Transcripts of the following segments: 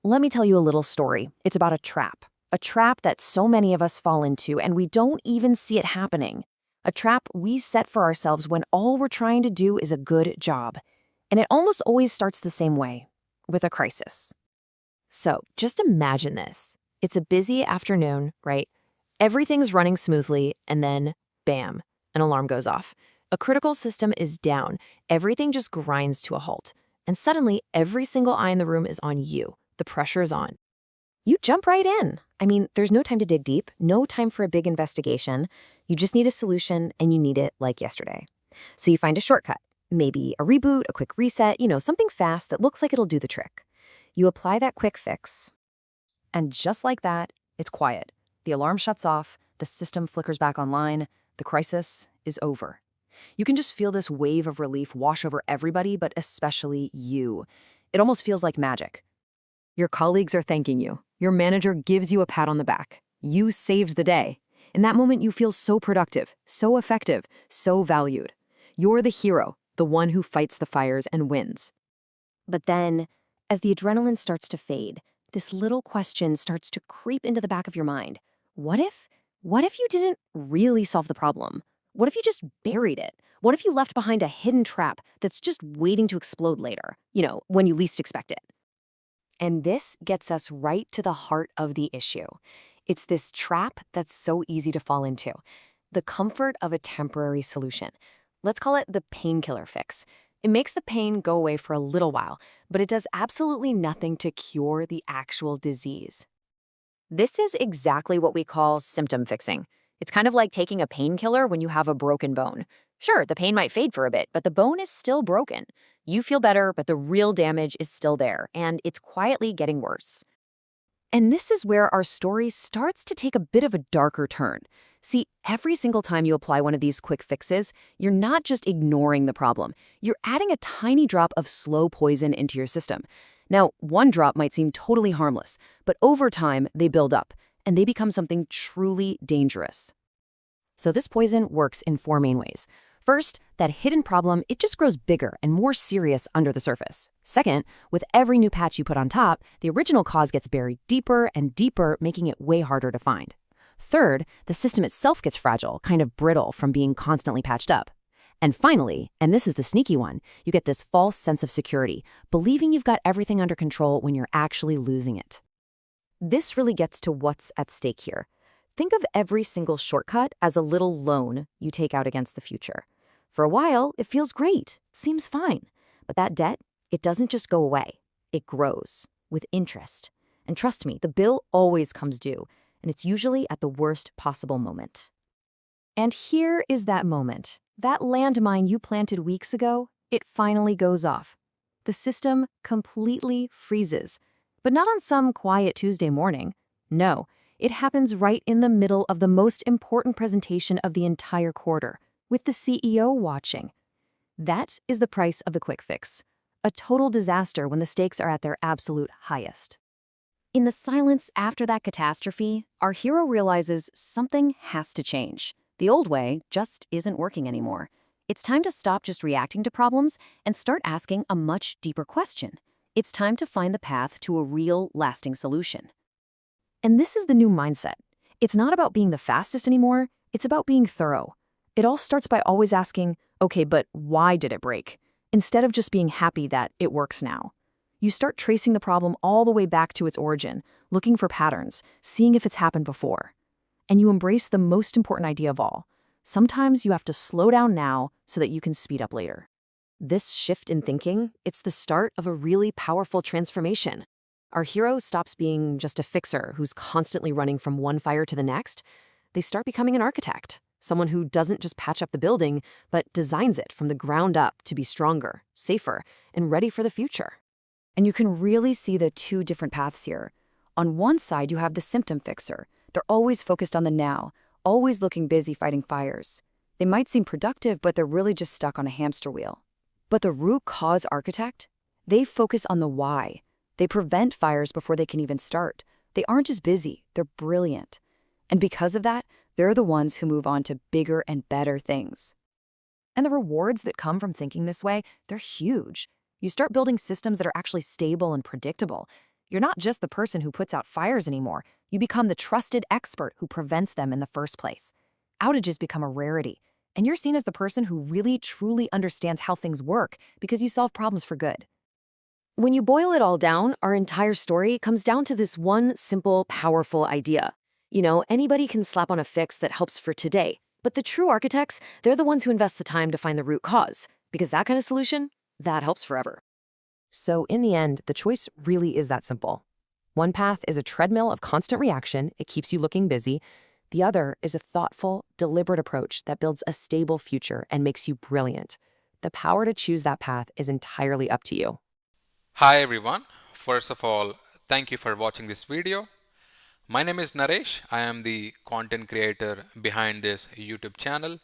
Let me tell you a little story. It's about a trap that so many of us fall into and we don't even see it happening. A trap we set for ourselves when all we're trying to do is a good job. And it almost always starts the same way, with a crisis. So just imagine this. It's a busy afternoon, right? Everything's running smoothly, and then, bam, an alarm goes off. A critical system is down. Everything just grinds to a halt. And suddenly, every single eye in the room is on you. The pressure is on. You jump right in. I mean, there's no time to dig deep, no time for a big investigation. You just need a solution, and you need it like yesterday. So you find a shortcut, maybe a reboot, a quick reset, something fast that looks like it'll do the trick. You apply that quick fix, and just like that, it's quiet. The alarm shuts off, the system flickers back online, the crisis is over. You can just feel this wave of relief wash over everybody, but especially you. It almost feels like magic. Your colleagues are thanking you. Your manager gives you a pat on the back. You saved the day. In that moment, you feel so productive, so effective, so valued. You're the hero, the one who fights the fires and wins. But then, as the adrenaline starts to fade, this little question starts to creep into the back of your mind. What if you didn't really solve the problem? What if you just buried it? What if you left behind a hidden trap that's just waiting to explode later, when you least expect it? And this gets us right to the heart of the issue. It's this trap that's so easy to fall into. The comfort of a temporary solution. Let's call it the painkiller fix. It makes the pain go away for a little while, but it does absolutely nothing to cure the actual disease. This is exactly what we call symptom fixing. It's kind of like taking a painkiller when you have a broken bone. Sure, the pain might fade for a bit, but the bone is still broken. You feel better, but the real damage is still there, and it's quietly getting worse. And this is where our story starts to take a bit of a darker turn. See, every single time you apply one of these quick fixes, you're not just ignoring the problem. You're adding a tiny drop of slow poison into your system. Now, one drop might seem totally harmless, but over time, they build up, and they become something truly dangerous. So this poison works in 4 main ways. First, that hidden problem, it just grows bigger and more serious under the surface. Second, with every new patch you put on top, the original cause gets buried deeper and deeper, making it way harder to find. Third, the system itself gets fragile, kind of brittle from being constantly patched up. And finally, and this is the sneaky one, you get this false sense of security, believing you've got everything under control when you're actually losing it. This really gets to what's at stake here. Think of every single shortcut as a little loan you take out against the future. For a while, it feels great, seems fine. But that debt, it doesn't just go away. It grows with interest. And trust me, the bill always comes due, and it's usually at the worst possible moment. And here is that moment. That landmine you planted weeks ago, it finally goes off. The system completely freezes. But not on some quiet Tuesday morning. No, it happens right in the middle of the most important presentation of the entire quarter, with the CEO watching. That is the price of the quick fix. A total disaster when the stakes are at their absolute highest. In the silence after that catastrophe, our hero realizes something has to change. The old way just isn't working anymore. It's time to stop just reacting to problems and start asking a much deeper question. It's time to find the path to a real, lasting solution. And this is the new mindset. It's not about being the fastest anymore, it's about being thorough. It all starts by always asking, okay, but why did it break? Instead of just being happy that it works now. You start tracing the problem all the way back to its origin, looking for patterns, seeing if it's happened before. And you embrace the most important idea of all. Sometimes you have to slow down now so that you can speed up later. This shift in thinking, it's the start of a really powerful transformation. Our hero stops being just a fixer who's constantly running from one fire to the next. They start becoming an architect, someone who doesn't just patch up the building, but designs it from the ground up to be stronger, safer, and ready for the future. And you can really see the 2 different paths here. On one side, you have the symptom fixer. They're always focused on the now, always looking busy fighting fires. They might seem productive, but they're really just stuck on a hamster wheel. But the root cause architect, they focus on the why. They prevent fires before they can even start. They aren't just busy, they're brilliant. And because of that, they're the ones who move on to bigger and better things. And the rewards that come from thinking this way, they're huge. You start building systems that are actually stable and predictable. You're not just the person who puts out fires anymore. You become the trusted expert who prevents them in the first place. Outages become a rarity, and you're seen as the person who really, truly understands how things work because you solve problems for good. When you boil it all down, our entire story comes down to this one simple, powerful idea. Anybody can slap on a fix that helps for today, but the true architects, they're the ones who invest the time to find the root cause, because that kind of solution, that helps forever. So in the end, the choice really is that simple. One path is a treadmill of constant reaction. It keeps you looking busy. The other is a thoughtful, deliberate approach that builds a stable future and makes you brilliant. The power to choose that path is entirely up to you. Hi everyone. First of all, thank you for watching this video. My name is Naresh. I am the content creator behind this YouTube channel.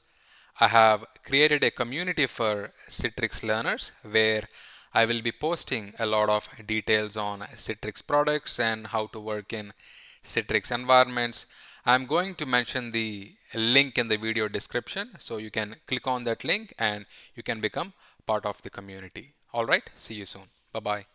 I have created a community for Citrix learners where I will be posting a lot of details on Citrix products and how to work in Citrix environments. I'm going to mention the link in the video description so you can click on that link and you can become part of the community. All right, see you soon. Bye bye.